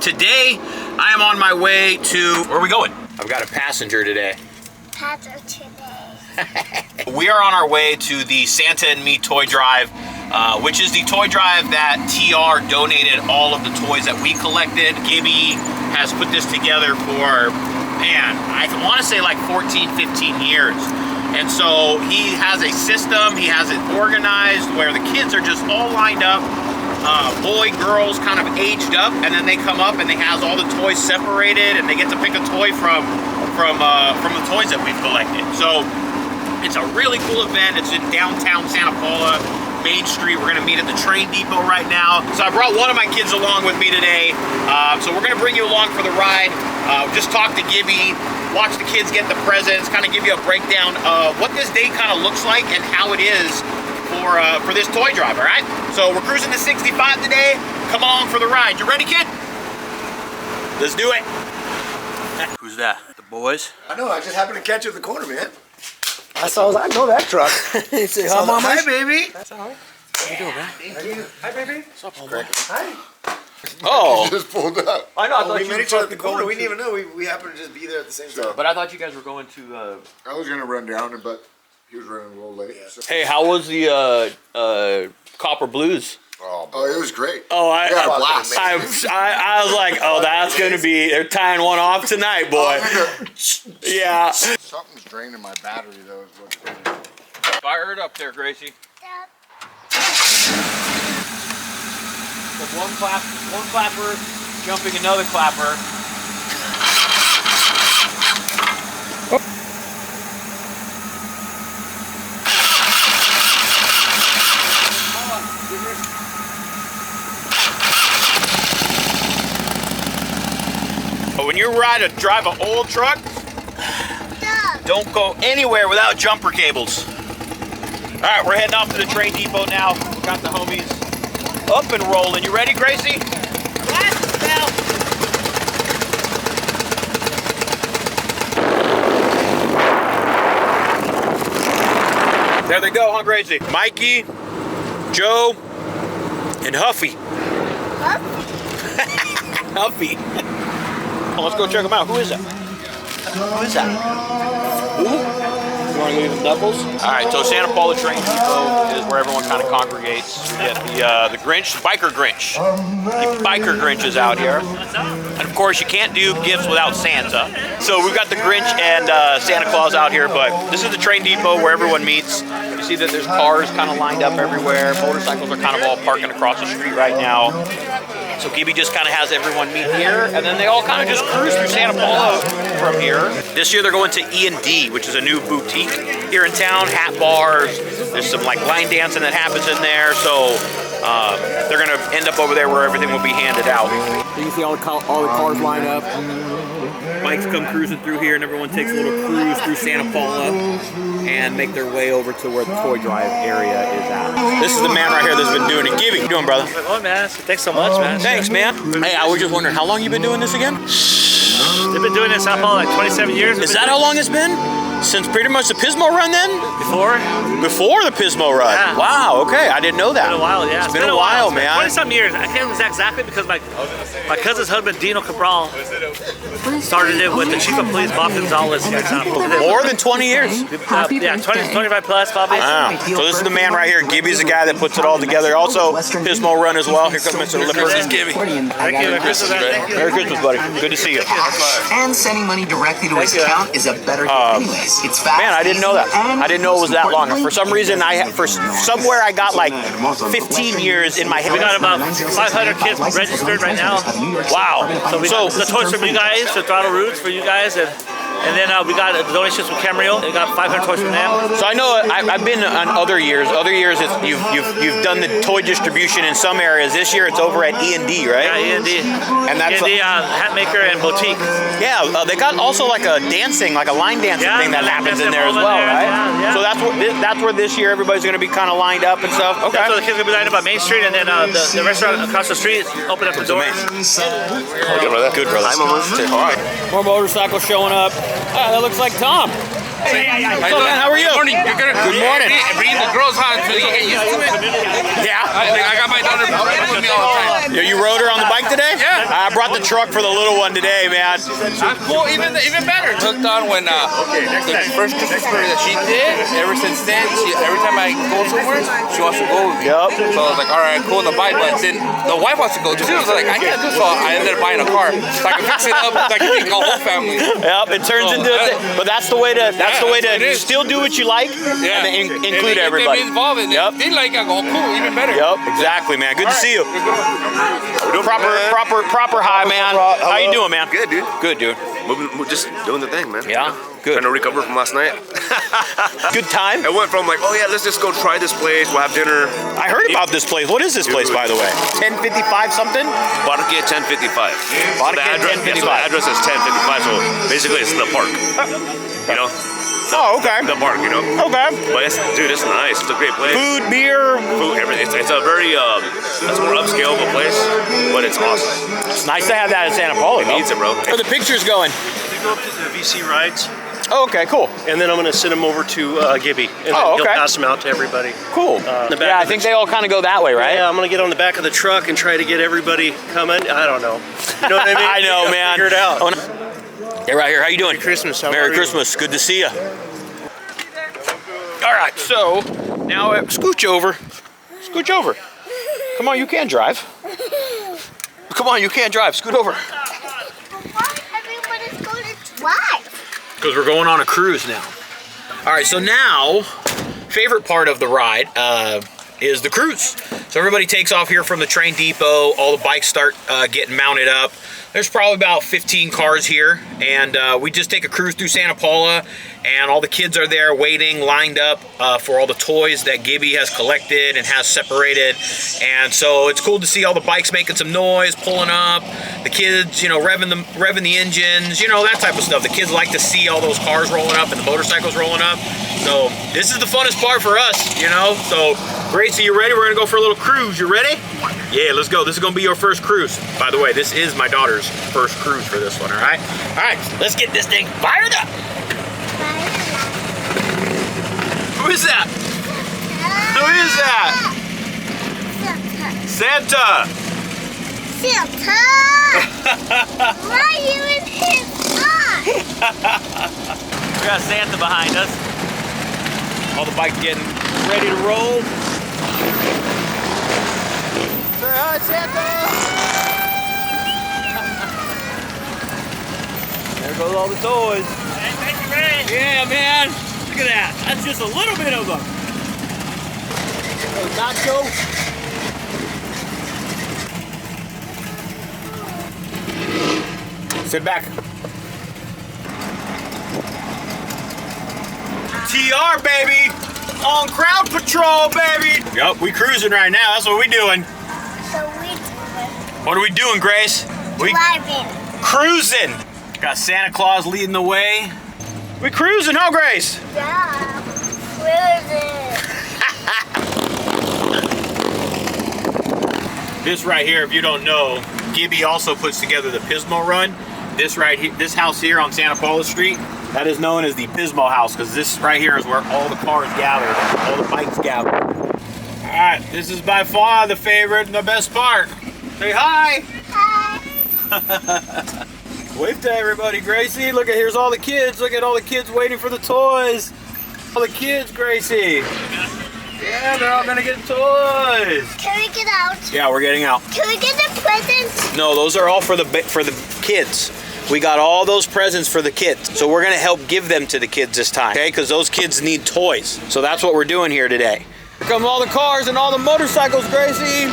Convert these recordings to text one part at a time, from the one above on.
Today, I am on my way to, where are we going? I've got a passenger today. We are on our way to the Santa and Me toy drive, which is the toy drive that TR donated all of the toys that we collected. Gibby has put this together for, man, I want to say like 14, 15 years. And so he has a system, he has it organized where the kids are just all lined up, boy, girls kind of aged up, and then they come up and they has all the toys separated and they get to pick a toy from the toys that we've collected. So it's a really cool event. It's in downtown Santa Paula, Main Street. We're gonna meet at the train depot right now. So I brought one of my kids along with me today. So we're gonna bring you along for the ride. Just talk to Gibby, watch the kids get the presents, kind of give you a breakdown of what this day kind of looks like and how it is for this toy drive, all right? So we're cruising to 65 today. Come along for the ride. You ready, kid? Let's do it. Who's that? The boys? I know, I just happened to catch you at the corner, man. I know that truck. Say, hi, Mama. Hi, baby. That's all right. How you doing, man? Thank you. Hi, baby. What's up, Greg? Hi. Oh. You just pulled up. I know. I thought we you met were each other at the going corner. We to- didn't even know. We happened to just be there at the same time. But I thought you guys were going to... I was going to run down, but he was running a little late. Yeah. So. Hey, how was the Copper Blues? Oh, it was great. Oh, I was like, oh, that's going to be... They're tying one off tonight, boy. Yeah. Something's draining my battery, though, is what it is. Fire it up there, Gracie. So one clapper, jumping another clapper. But when you drive an old truck, don't go anywhere without jumper cables. All right, we're heading off to the train depot now. Got the homies up and rolling. You ready, Gracie? There they go, huh, Gracie? Mikey, Joe, and Huffy. Huffy. Oh, let's go check them out. Who is that? Who is that? Who? You want to leave them doubles? All right, so Santa Paula train depot is where everyone kind of congregates. We get the Grinch, Biker Grinch. The Biker Grinch is out here. And of course, you can't do gifts without Santa. So we've got the Grinch and Santa Claus out here, but this is the train depot where everyone meets. You see that there's cars kind of lined up everywhere. Motorcycles are kind of all parking across the street right now. So Gibby just kind of has everyone meet here, and then they all kind of just cruise through Santa Paula from here. This year they're going to E&D, which is a new boutique here in town, hat bars. There's some like line dancing that happens in there, so they're gonna end up over there where everything will be handed out. You can see all the cars line up. Bikes come cruising through here, and everyone takes a little cruise through Santa Paula and make their way over to where the toy drive area is at. This is the man right here that's been doing it. Gibby, how you doing, brother? Oh, man. Thanks so much, man. Thanks, man. Hey, I was just wondering, how long you been doing this again? They've been doing this, Santa Paula, like 27 years. Is that how long it's been? Since pretty much the Pismo Run then? Before? Before the Pismo Run? Yeah. Wow, okay, I didn't know that. It's been a while, yeah. It's been a while, man. 20-some years. I can't remember exactly because my cousin's husband, Dino Cabral, started it with the chief of police, Bob Gonzalez. More than 20 years? Yeah, 25 plus, probably. Wow. So this is the man right here. Gibby's the guy that puts it all together. Also, Pismo Run as well. Here comes Mr. Lipper. This is Gibby. Thank you. Merry Christmas, man. Merry Christmas, buddy. Good to see you. And sending money directly to his account is a better anyways. It's fast. Man, I didn't know that. I didn't know it was that long. For some reason, somewhere I got like 15 years in my head. We got about 500 kids registered right now. Wow. So we got the toys from you guys, the Throttle Roots for you guys, and then we got donations from Camrio. We got 500 toys from them. So I know I've been on other years. Other years, you've done the toy distribution in some areas. This year, it's over at E&D, right? Yeah, E&D. And that's E&D hat maker and boutique. Yeah, they got also like a dancing, like a line dancing thing that happens in there as well, right? Yeah. So that's where this year everybody's going to be kind of lined up and stuff. Okay. That's where the kids are going to be lined up on Main Street, and then the restaurant across the street open up the doors. Good, brother. Good, brother. All right. More motorcycles showing up. That looks like Tom. Hey, what's up, man? How are you? Good morning. Good morning. Bring the girls on until you get used to it. Yeah. I got my daughter with me all the time. You rode her on the bike today? Yeah. I brought the truck for the little one today, man. I'm cool, even better. Hooked on when the first Christmas party that she did. Ever since then, every time I go somewhere, she wants to go with me. Yep. So I was like, all right, cool on the bike, but then the wife wants to go too. So I was like, I can't do so. I ended up buying a car so I can fix it up so I can take a whole family. Yep, it turns into a thing. But that's the way to still do what you like and then include everybody. Involved in it. Yep. They like it, I go, cool, even better. Yep, exactly, man. Good to see you. Proper high, man. How you doing, man? Good, dude. Good, dude. Just doing the thing, man. Yeah, good. Trying to recover from last night. Good time? I went from like, oh yeah, let's just go try this place. We'll have dinner. I heard about this place. What is this place, by the way? 1055 something? Parque 1055. Parque The address, 1055. so the address is 1055, so basically it's the park. You know? Oh, okay. The park, you know? Okay. But it's, dude, it's nice. It's a great place. Food, beer. Food, everything. It's a very, it's more upscale of a place, but it's awesome. It's nice to have that in Santa Paula. It needs it, bro. Where are the pictures going? They go up to the VC rides, Oh, okay, cool. and then I'm going to send them over to Gibby, and then Oh, he'll okay. pass them out to everybody. Cool. the back Yeah, I of think the- they all kind of go that way, right? Yeah, I'm going to get on the back of the truck and try to get everybody coming. I don't know. You know what I mean? I know, man. Figure it out. Hey, right here. How you doing? Merry Christmas. How Merry are you? Christmas. Good to see you. All right, so now scooch over. Scooch over. Come on, you can drive. Come on, you can drive. Scoot over. Why everybody's going to drive? Because we're going on a cruise now. All right, so now, favorite part of the ride is the cruise. So everybody takes off here from the train depot. All the bikes start getting mounted up. There's probably about 15 cars here, and we just take a cruise through Santa Paula, and all the kids are there waiting, lined up for all the toys that Gibby has collected and has separated. And so it's cool to see all the bikes making some noise, pulling up, the kids, you know, revving the engines, you know, that type of stuff. The kids like to see all those cars rolling up and the motorcycles rolling up. So this is the funnest part for us, you know. So Gracie, you ready? We're gonna go for a little cruise. You ready? Yeah, let's go. This is gonna be your first cruise. By the way, this is my daughter's first cruise for this one, all right? All right, let's get this thing fired up. Who is that? Who is that? Santa. Santa! Why are you in his eye? We got Santa behind us. All the bikes getting ready to roll. Say hi, Santa! There goes all the toys. Hey, thank you, Ray. Yeah, man. Look at that. That's just a little bit of them. Oh, nacho. Sit back. TR, baby. On crowd patrol, baby. Yup, we cruising right now. That's what we doing. So we What are we doing, Grace? We driving. cruising. Got Santa Claus leading the way. We cruising, huh, Grace? Yeah. Cruising. This right here, if you don't know, Gibby also puts together the Pismo Run. This right here, this house here on Santa Paula Street, that is known as the Pismo House, because this right here is where all the cars gather, all the bikes gather. All right, this is by far the favorite and the best part. Say hi. Hi. Wave to everybody, Gracie. Look at, here's all the kids. Look at all the kids waiting for the toys. All the kids, Gracie. Yeah, they're all gonna get toys. Can we get out? Yeah, we're getting out. Can we get the presents? No, those are all for the kids. We got all those presents for the kids. So we're gonna help give them to the kids this time, okay? Because those kids need toys. So that's what we're doing here today. Here come all the cars and all the motorcycles, Gracie.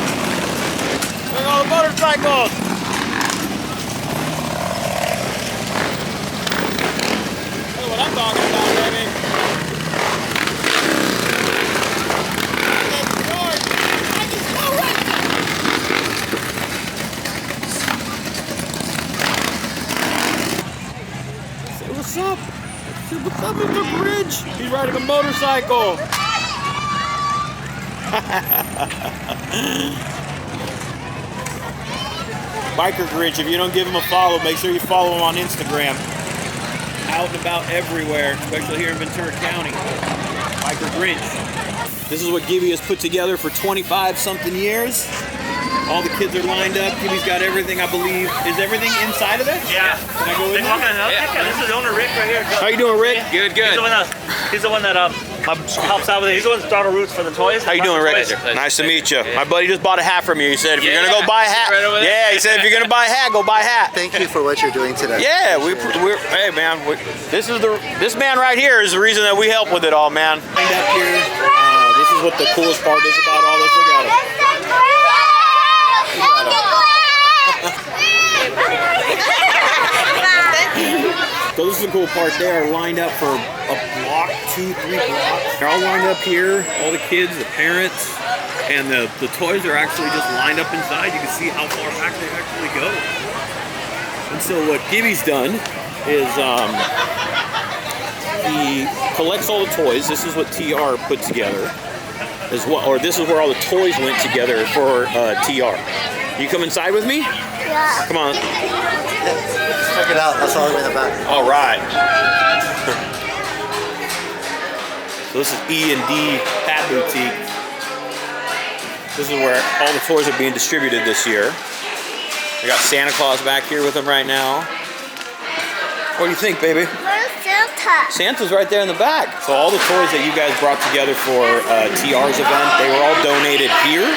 Look at all the motorcycles. That's what I'm talking about, baby. Say what's up? Say what's up, Mr. Bridge? He's riding a motorcycle. Biker Grinch, if you don't give him a follow, make sure you follow him on Instagram. Out and about everywhere, especially here in Ventura County. Biker Grinch. This is what Gibby has put together for 25-something years. All the kids are lined up. Gibby's got everything, I believe. Is everything inside of it? Yeah. Can I go in there? Yeah. This is the owner, Rick, right here. How you doing, Rick? Good, good. He's the one that helps out with it. He's the one that started roots for the toys. How you doing, Rick? Nice to meet you. My buddy just bought a hat from you. He said, if you're gonna go buy a hat, yeah. He said, if you're gonna buy a hat, go buy a hat. Thank you for what you're doing today. Yeah, we're hey man, this man right here is the reason that we help with it all, man. Up here, this is what the coolest part is about all this. Look at him. So this is the cool part. They are lined up for a block, 2, 3 blocks. They're all lined up here. All the kids, the parents, and the toys are actually just lined up inside. You can see how far back they actually go. And so what Gibby's done is he collects all the toys. This is what TR put together. This is where all the toys went together for TR. You come inside with me? Yeah. Come on. Check it out. That's all the way in the back. All right. So this is E&D Boutique. This is where all the toys are being distributed this year. We got Santa Claus back here with them right now. What do you think, baby? Where's Santa? Santa's right there in the back. So all the toys that you guys brought together for TR's event, they were all donated here.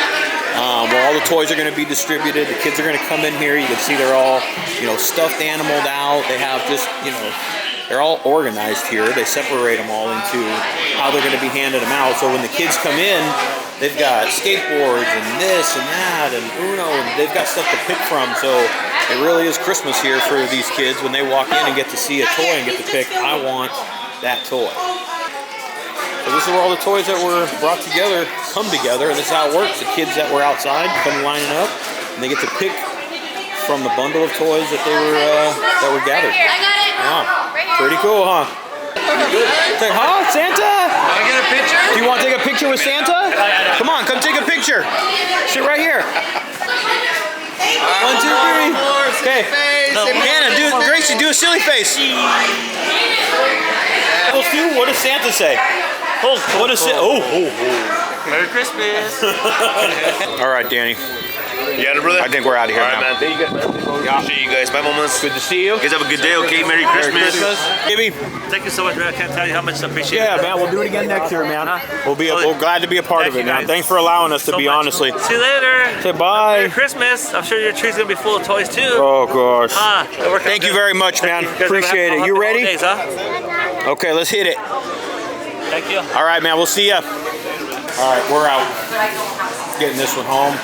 Where all the toys are going to be distributed. The kids are going to come in here. You can see they're all, stuffed animaled out. They have just, they're all organized here. They separate them all into how they're going to be handed them out. So when the kids come in, they've got skateboards and this and that and Uno, and they've got stuff to pick from. So it really is Christmas here for these kids when they walk in and get to see a toy and get to pick, I want that toy. So this is where all the toys that were brought together come together, and this is how it works. The kids that were outside come lining up, and they get to pick from the bundle of toys that they were gathered. I got it. Yeah, pretty cool, huh? Say, huh, Santa? Can I get a picture? Do you want to take a picture with Santa? Come on, come take a picture. Sit right here. 1, 2, 3. Okay. Hannah, Gracie, do a silly face. What does Santa say? What is it? Merry Christmas. All right, Danny. You got it, brother? I think we're out of here All right, now. man. Thank you guys. Appreciate you guys. Bye, moments. Good to see you. You guys have a good day, okay? Merry Christmas. Gibby. Thank you so much, man. I can't tell you how much I appreciate it. Yeah, man. We'll do it again next year, man. We're glad to be a part of it, man. Thanks for allowing us to be, honestly. See you later. Say bye. Merry Christmas. I'm sure your tree's going to be full of toys, too. Oh, gosh. Thank you very much, man. Appreciate it. You ready? Days, huh? Okay, let's hit it. Thank you. All right, man. We'll see ya. All right, we're out. Getting this one home.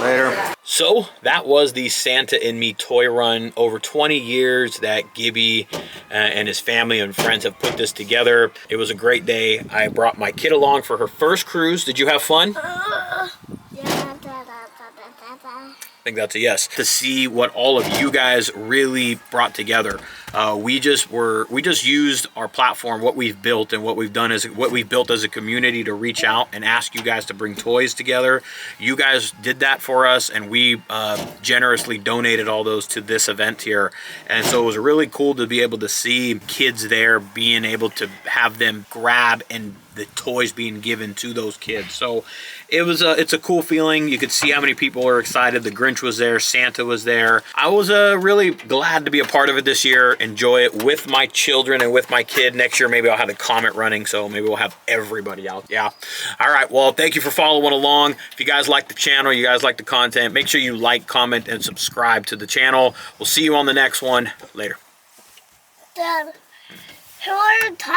Later. So that was the Santa and Me toy run. Over 20 years that Gibby and his family and friends have put this together. It was a great day. I brought my kid along for her first cruise. Did you have fun? I think that's a yes. To see what all of you guys really brought together. We just used our platform, what we've built and what we've done is what we've built as a community to reach out and ask you guys to bring toys together. You guys did that for us, and we generously donated all those to this event here. And so it was really cool to be able to see kids there, being able to have them grab and the toys being given to those kids. So it's a cool feeling. You could see how many people are excited. The Grinch was there, Santa was there. I was really glad to be a part of it this year, enjoy it with my children and with my kid. Next year maybe I'll have the Comet running, so maybe we'll have everybody out. Yeah. All right, well, thank you for following along. If you guys like the channel, you guys like the content, make sure you like, comment, and subscribe to the channel. We'll see you on the next one. Later. Dad, who are you talking